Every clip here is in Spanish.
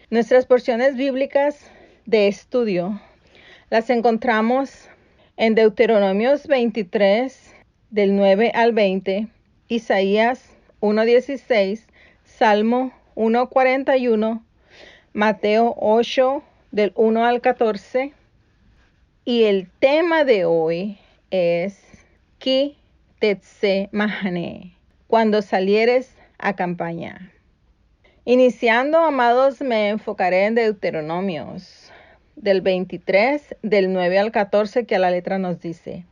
Nuestras porciones bíblicas de estudio las encontramos en Deuteronomios 23, del 9 al 20, Isaías 1:16, Salmo 1:41, Mateo 8, del 1 al 14. Y el tema de hoy es Ki Tetse Mahane, cuando salieres a campaña. Iniciando, amados, me enfocaré en Deuteronomios, del 23, del 9 al 14, que a la letra nos dice: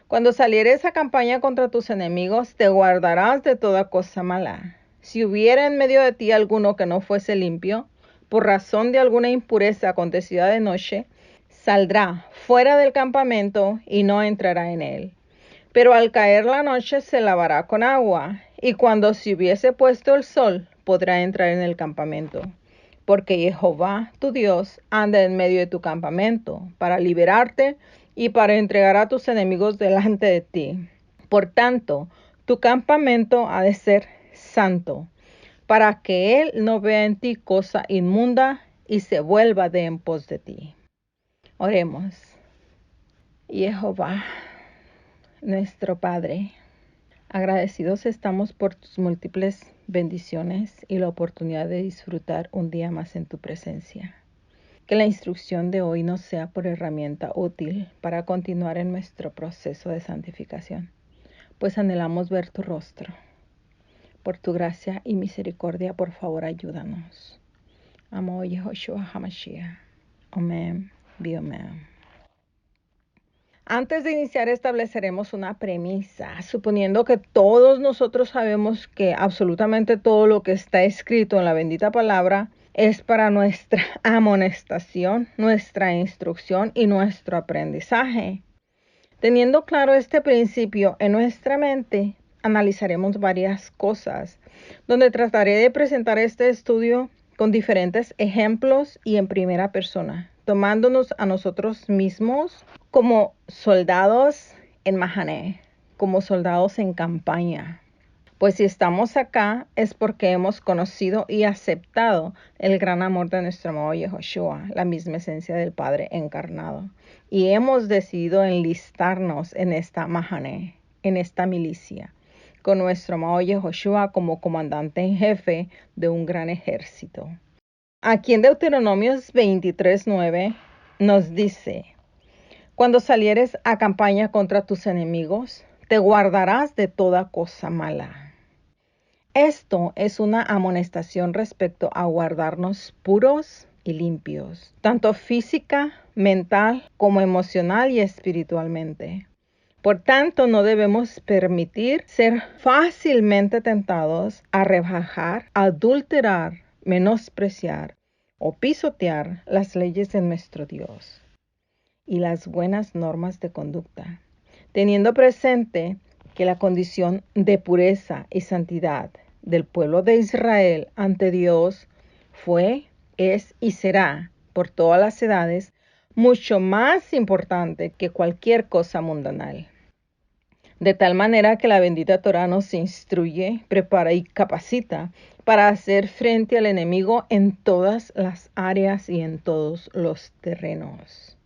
Cuando salieres a campaña contra tus enemigos, te guardarás de toda cosa mala. Si hubiera en medio de ti alguno que no fuese limpio, por razón de alguna impureza acontecida de noche, saldrá fuera del campamento y no entrará en él. Pero al caer la noche se lavará con agua, y cuando se hubiese puesto el sol, podrá entrar en el campamento. Porque Jehová, tu Dios, anda en medio de tu campamento, para liberarte y para entregar a tus enemigos delante de ti. Por tanto, tu campamento ha de ser santo, para que él no vea en ti cosa inmunda y se vuelva de en pos de ti. Oremos. Jehová, nuestro Padre, agradecidos estamos por tus múltiples bendiciones y la oportunidad de disfrutar un día más en tu presencia. Que la instrucción de hoy nos sea por herramienta útil para continuar en nuestro proceso de santificación, pues anhelamos ver tu rostro. Por tu gracia y misericordia, por favor, ayúdanos. Amo Yehoshua HaMashiach. Amén. Amén. Antes de iniciar, estableceremos una premisa, suponiendo que todos nosotros sabemos que absolutamente todo lo que está escrito en la bendita palabra es para nuestra amonestación, nuestra instrucción y nuestro aprendizaje. Teniendo claro este principio en nuestra mente, analizaremos varias cosas, donde trataré de presentar este estudio con diferentes ejemplos y en primera persona, tomándonos a nosotros mismos como soldados en Mahané, como soldados en campaña. Pues si estamos acá es porque hemos conocido y aceptado el gran amor de nuestro amado Yehoshua, la misma esencia del Padre encarnado. Y hemos decidido enlistarnos en esta Mahané, en esta milicia, con nuestro amado Yehoshua como comandante en jefe de un gran ejército. Aquí en Deuteronomios 23:9 nos dice: Cuando salieres a campaña contra tus enemigos, te guardarás de toda cosa mala. Esto es una amonestación respecto a guardarnos puros y limpios, tanto física, mental, como emocional y espiritualmente. Por tanto, no debemos permitir ser fácilmente tentados a rebajar, adulterar, menospreciar o pisotear las leyes de nuestro Dios y las buenas normas de conducta, teniendo presente que la condición de pureza y santidad del pueblo de Israel ante Dios fue, es y será por todas las edades mucho más importante que cualquier cosa mundanal. De tal manera que la bendita Torah nos instruye, prepara y capacita para hacer frente al enemigo en todas las áreas y en todos los terrenos.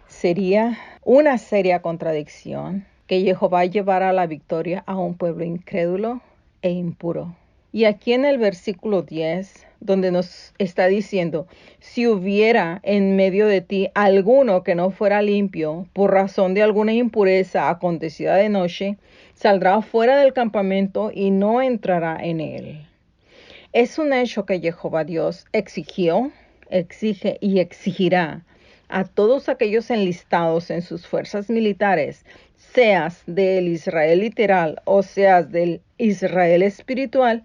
Sería una seria contradicción que Jehová llevara la victoria a un pueblo incrédulo e impuro. Y aquí en el versículo 10, donde nos está diciendo: si hubiera en medio de ti alguno que no fuera limpio por razón de alguna impureza acontecida de noche, saldrá fuera del campamento y no entrará en él. Es un hecho que Jehová Dios exigió, exige y exigirá a todos aquellos enlistados en sus fuerzas militares, seas del Israel literal o seas del Israel espiritual,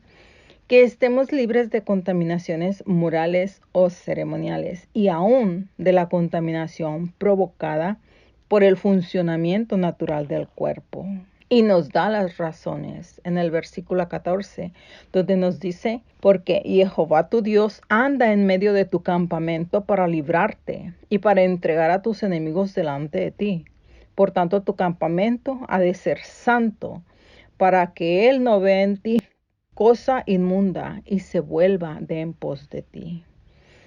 que estemos libres de contaminaciones morales o ceremoniales y aún de la contaminación provocada por el funcionamiento natural del cuerpo. Y nos da las razones en el versículo 14, donde nos dice: porque Jehová tu Dios anda en medio de tu campamento para librarte y para entregar a tus enemigos delante de ti. Por tanto, tu campamento ha de ser santo, para que él no vea en ti cosa inmunda y se vuelva de en pos de ti.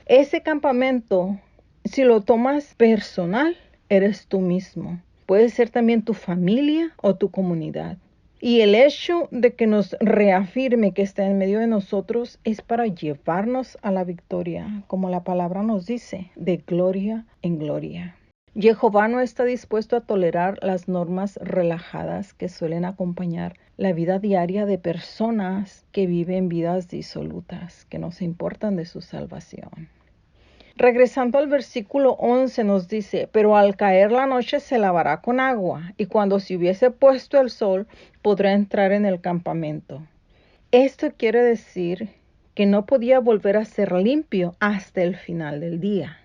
Ese campamento, si lo tomas personal, eres tú mismo. Puede ser también tu familia o tu comunidad. Y el hecho de que nos reafirme que está en medio de nosotros es para llevarnos a la victoria, como la palabra nos dice, de gloria en gloria. Jehová no está dispuesto a tolerar las normas relajadas que suelen acompañar la vida diaria de personas que viven vidas disolutas, que no se importan de su salvación. Regresando al versículo 11 nos dice, pero al caer la noche se lavará con agua, y cuando se hubiese puesto el sol, podrá entrar en el campamento. Esto quiere decir que no podía volver a ser limpio hasta el final del día.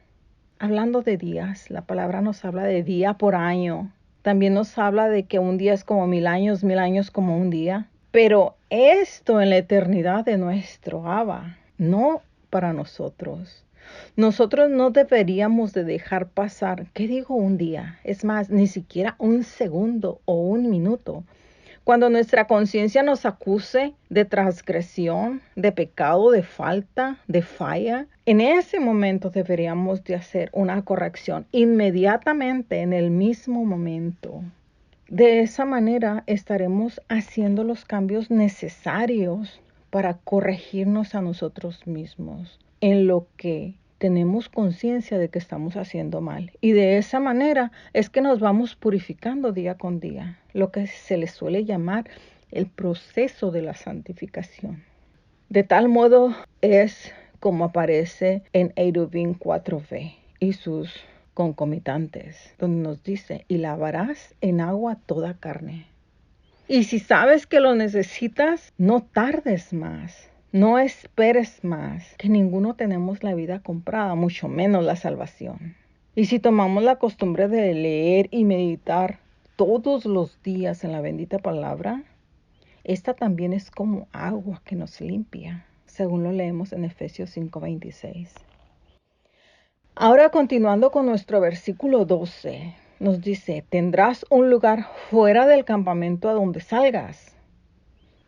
Hablando de días, la palabra nos habla de día por año. También nos habla de que un día es como 1000 años como un día. Pero esto en la eternidad de nuestro Abba, no para nosotros. Nosotros no deberíamos de dejar pasar, ¿qué digo un día? Es más, ni siquiera un segundo o un minuto. Cuando nuestra conciencia nos acuse de transgresión, de pecado, de falta, de falla, en ese momento deberíamos de hacer una corrección inmediatamente en el mismo momento. De esa manera estaremos haciendo los cambios necesarios para corregirnos a nosotros mismos en lo que tenemos conciencia de que estamos haciendo mal. Y de esa manera es que nos vamos purificando día con día, lo que se le suele llamar el proceso de la santificación. De tal modo es como aparece en Eruvin 4b y sus concomitantes, donde nos dice, y lavarás en agua toda carne. Y si sabes que lo necesitas, no tardes más. No esperes más, que ninguno tenemos la vida comprada, mucho menos la salvación. Y si tomamos la costumbre de leer y meditar todos los días en la bendita palabra, esta también es como agua que nos limpia, según lo leemos en Efesios 5:26. Ahora continuando con nuestro versículo 12, nos dice, tendrás un lugar fuera del campamento a donde salgas.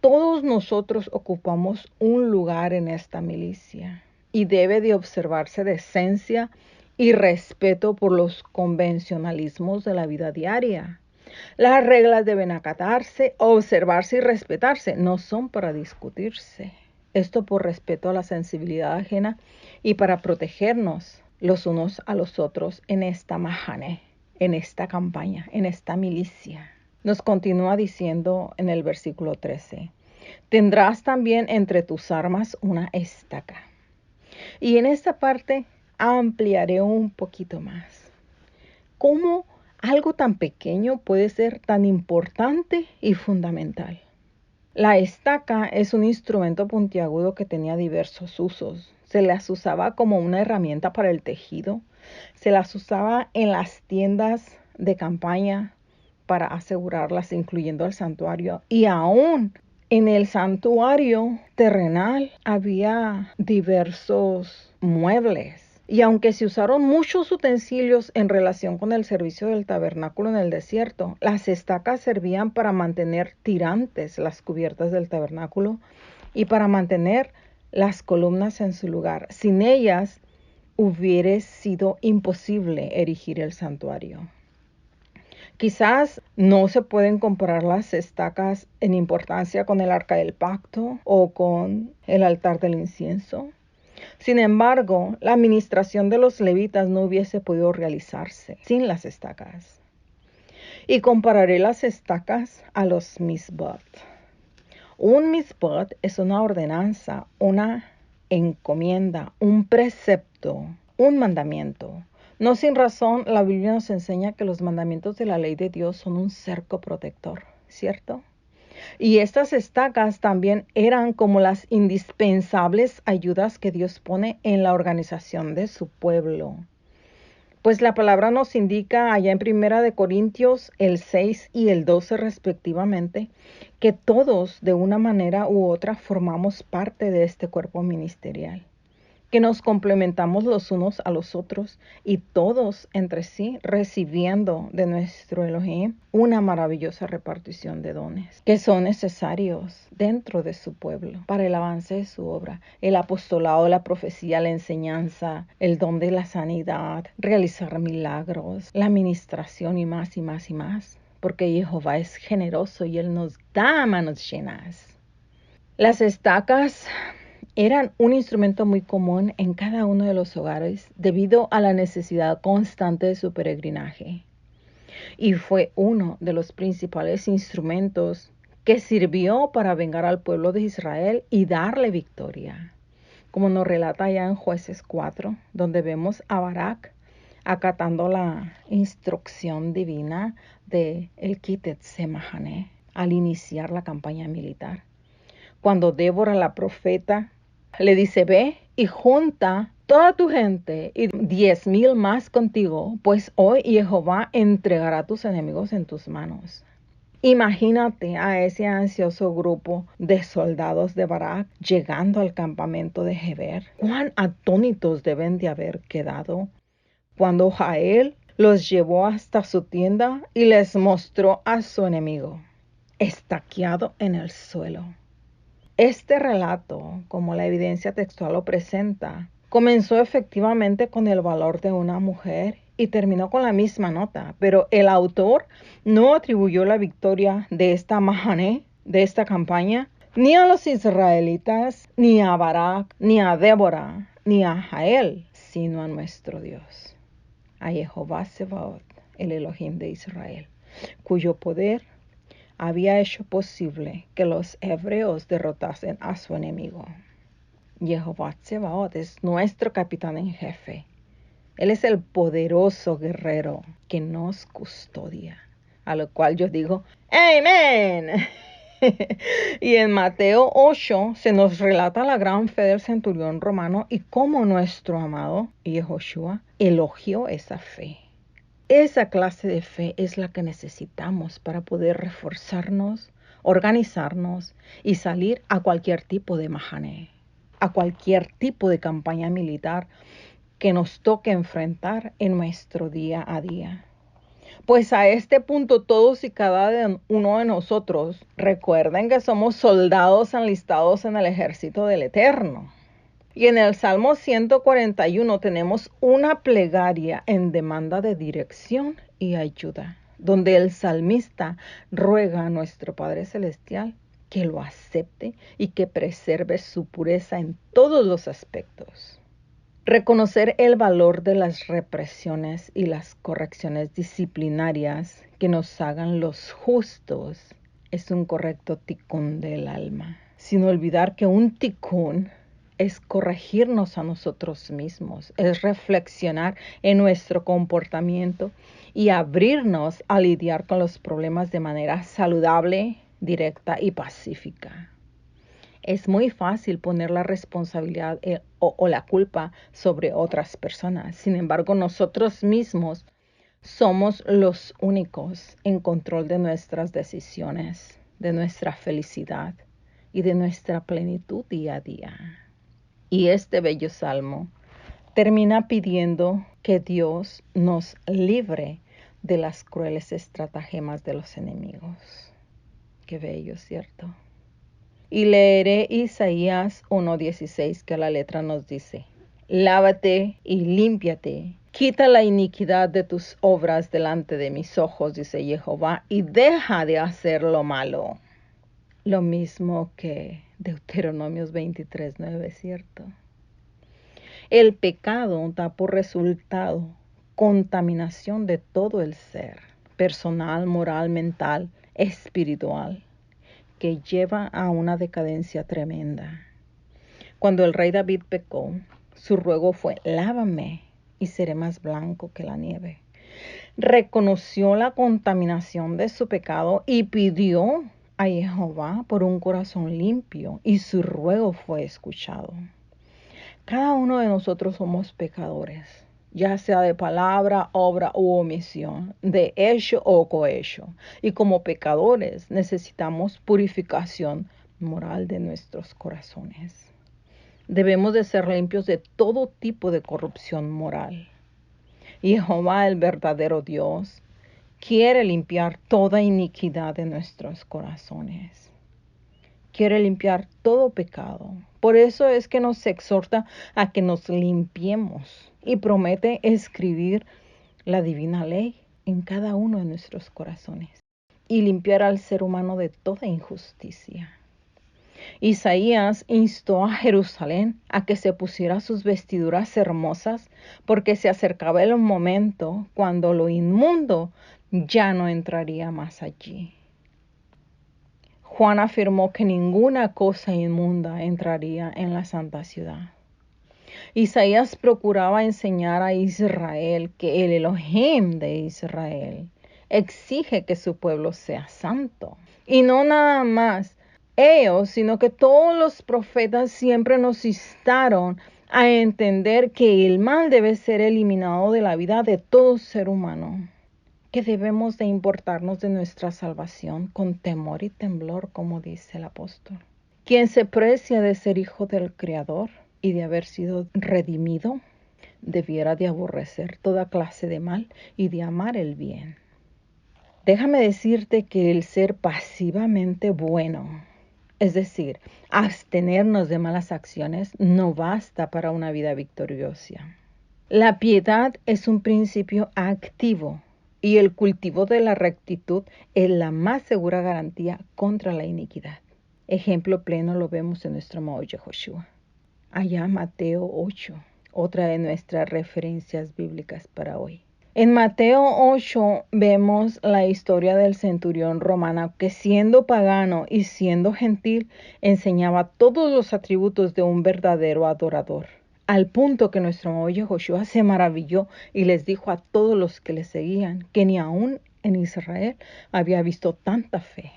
Todos nosotros ocupamos un lugar en esta milicia y debe de observarse decencia y respeto por los convencionalismos de la vida diaria. Las reglas deben acatarse, observarse y respetarse, no son para discutirse. Esto por respeto a la sensibilidad ajena y para protegernos los unos a los otros en esta mahane, en esta campaña, en esta milicia. Nos continúa diciendo en el versículo 13, tendrás también entre tus armas una estaca. Y en esta parte ampliaré un poquito más. ¿Cómo algo tan pequeño puede ser tan importante y fundamental? La estaca es un instrumento puntiagudo que tenía diversos usos. Se las usaba como una herramienta para el tejido. Se las usaba en las tiendas de campaña para asegurarlas, incluyendo el santuario. Y aún en el santuario terrenal había diversos muebles. Y aunque se usaron muchos utensilios en relación con el servicio del tabernáculo en el desierto, las estacas servían para mantener tirantes las cubiertas del tabernáculo y para mantener las columnas en su lugar. Sin ellas hubiera sido imposible erigir el santuario. Quizás no se pueden comparar las estacas en importancia con el arca del pacto o con el altar del incienso. Sin embargo, la administración de los levitas no hubiese podido realizarse sin las estacas. Y compararé las estacas a los misbot. Un misbot es una ordenanza, una encomienda, un precepto, un mandamiento. No sin razón, la Biblia nos enseña que los mandamientos de la ley de Dios son un cerco protector, ¿cierto? Y estas estacas también eran como las indispensables ayudas que Dios pone en la organización de su pueblo. Pues la palabra nos indica allá en 1 Corintios el 6 y el 12 respectivamente, que todos de una manera u otra formamos parte de este cuerpo ministerial, que nos complementamos los unos a los otros y todos entre sí recibiendo de nuestro Elohim una maravillosa repartición de dones que son necesarios dentro de su pueblo para el avance de su obra. El apostolado, la profecía, la enseñanza, el don de la sanidad, realizar milagros, la administración y más y más y más. Porque Jehová es generoso y Él nos da a manos llenas. Las estacas eran un instrumento muy común en cada uno de los hogares debido a la necesidad constante de su peregrinaje. Y fue uno de los principales instrumentos que sirvió para vengar al pueblo de Israel y darle victoria. Como nos relata ya en Jueces 4, donde vemos a Barak acatando la instrucción divina de el Kitetz Mahané al iniciar la campaña militar. Cuando Débora la profeta le dice, ve y junta toda tu gente y 10,000 más contigo, pues hoy Jehová entregará a tus enemigos en tus manos. Imagínate a ese ansioso grupo de soldados de Barak llegando al campamento de Heber. Cuán atónitos deben de haber quedado cuando Jael los llevó hasta su tienda y les mostró a su enemigo, estaqueado en el suelo. Este relato, como la evidencia textual lo presenta, comenzó efectivamente con el valor de una mujer y terminó con la misma nota, pero el autor no atribuyó la victoria de esta Mahané, de esta campaña, ni a los israelitas, ni a Barak, ni a Débora, ni a Jael, sino a nuestro Dios, a Jehová Sebaot, el Elohim de Israel, cuyo poder había hecho posible que los hebreos derrotasen a su enemigo. Jehová Sebaot es nuestro capitán en jefe. Él es el poderoso guerrero que nos custodia. A lo cual yo digo, ¡Amén! Y en Mateo 8 se nos relata la gran fe del centurión romano y cómo nuestro amado Yehoshua elogió esa fe. Esa clase de fe es la que necesitamos para poder reforzarnos, organizarnos y salir a cualquier tipo de mahané, a cualquier tipo de campaña militar que nos toque enfrentar en nuestro día a día. Pues a este punto todos y cada uno de nosotros recuerden que somos soldados enlistados en el ejército del Eterno. Y en el Salmo 141 tenemos una plegaria en demanda de dirección y ayuda, donde el salmista ruega a nuestro Padre Celestial que lo acepte y que preserve su pureza en todos los aspectos. Reconocer el valor de las represiones y las correcciones disciplinarias que nos hagan los justos es un correcto ticún del alma, sin olvidar que un ticún es corregirnos a nosotros mismos, es reflexionar en nuestro comportamiento y abrirnos a lidiar con los problemas de manera saludable, directa y pacífica. Es muy fácil poner la responsabilidad o la culpa sobre otras personas. Sin embargo, nosotros mismos somos los únicos en control de nuestras decisiones, de nuestra felicidad y de nuestra plenitud día a día. Y este bello salmo termina pidiendo que Dios nos libre de las crueles estratagemas de los enemigos. Qué bello, ¿cierto? Y leeré Isaías 1:16, que la letra nos dice, lávate y límpiate, quita la iniquidad de tus obras delante de mis ojos, dice Jehová, y deja de hacer lo malo. Lo mismo que Deuteronomios 23:9, ¿cierto? El pecado da por resultado contaminación de todo el ser, personal, moral, mental, espiritual, que lleva a una decadencia tremenda. Cuando el rey David pecó, su ruego fue, lávame y seré más blanco que la nieve. Reconoció la contaminación de su pecado y pidió a Jehová por un corazón limpio y su ruego fue escuchado. Cada uno de nosotros somos pecadores, ya sea de palabra, obra u omisión, de hecho o cohecho. Y como pecadores necesitamos purificación moral de nuestros corazones. Debemos de ser limpios de todo tipo de corrupción moral. Y Jehová, el verdadero Dios, quiere limpiar toda iniquidad de nuestros corazones. Quiere limpiar todo pecado. Por eso es que nos exhorta a que nos limpiemos y promete escribir la divina ley en cada uno de nuestros corazones y limpiar al ser humano de toda injusticia. Isaías instó a Jerusalén a que se pusiera sus vestiduras hermosas porque se acercaba el momento cuando lo inmundo ya no entraría más allí. Juan afirmó que ninguna cosa inmunda entraría en la santa ciudad. Isaías procuraba enseñar a Israel que el Elohim de Israel exige que su pueblo sea santo. Y no nada más ellos, sino que todos los profetas siempre nos instaron a entender que el mal debe ser eliminado de la vida de todo ser humano, que debemos de importarnos de nuestra salvación con temor y temblor, como dice el apóstol. Quien se precia de ser hijo del Creador y de haber sido redimido, debiera de aborrecer toda clase de mal y de amar el bien. Déjame decirte que el ser pasivamente bueno, es decir, abstenernos de malas acciones, no basta para una vida victoriosa. La piedad es un principio activo y el cultivo de la rectitud es la más segura garantía contra la iniquidad. Ejemplo pleno lo vemos en nuestro amado Yehoshua. Allá Mateo 8, otra de nuestras referencias bíblicas para hoy. En Mateo 8 vemos la historia del centurión romano que siendo pagano y siendo gentil enseñaba todos los atributos de un verdadero adorador. Al punto que nuestro amado Yehoshua se maravilló y les dijo a todos los que le seguían que ni aún en Israel había visto tanta fe.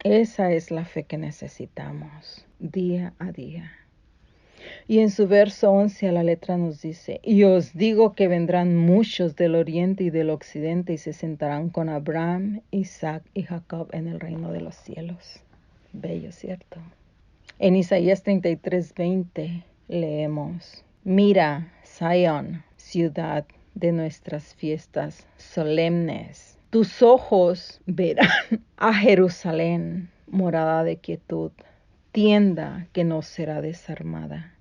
Esa es la fe que necesitamos día a día. Y en su verso 11 a la letra nos dice, y os digo que vendrán muchos del oriente y del occidente y se sentarán con Abraham, Isaac y Jacob en el reino de los cielos. Bello, ¿cierto? En Isaías 33:20 leemos, mira, Sion, ciudad de nuestras fiestas solemnes. Tus ojos verán a Jerusalén, morada de quietud, tienda que no será desarmada,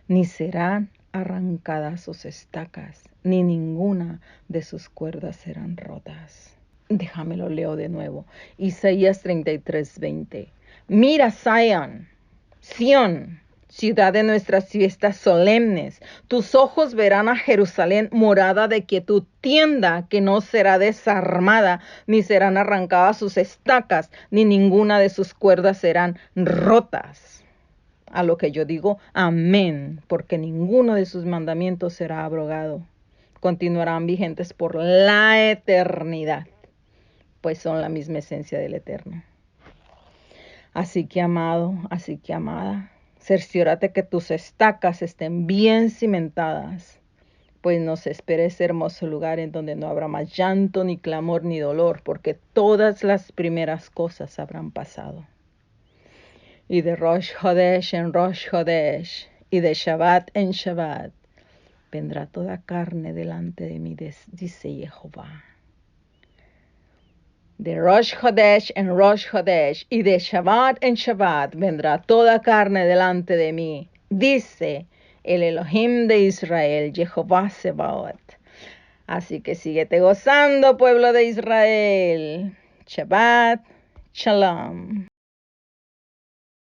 ni serán arrancadas sus estacas, ni ninguna de sus cuerdas serán rotas. Déjamelo leo de nuevo. Isaías 33:20. Mira, Sion, ciudad de nuestras fiestas solemnes. Tus ojos verán a Jerusalén, morada de quietud, tienda que no será desarmada, ni serán arrancadas sus estacas, ni ninguna de sus cuerdas serán rotas. A lo que yo digo, amén, porque ninguno de sus mandamientos será abrogado. Continuarán vigentes por la eternidad, pues son la misma esencia del Eterno. Así que, amado, así que, amada, cerciórate que tus estacas estén bien cimentadas, pues nos espera ese hermoso lugar en donde no habrá más llanto, ni clamor, ni dolor, porque todas las primeras cosas habrán pasado. Y de Rosh Hodesh en Rosh Hodesh, y de Shabbat en Shabbat, vendrá toda carne delante de mí, dice Jehová. De Rosh Hodesh en Rosh Hodesh, y de Shabbat en Shabbat, vendrá toda carne delante de mí, dice el Elohim de Israel, Jehová Sebaot. Así que síguete gozando, pueblo de Israel. Shabbat Shalom.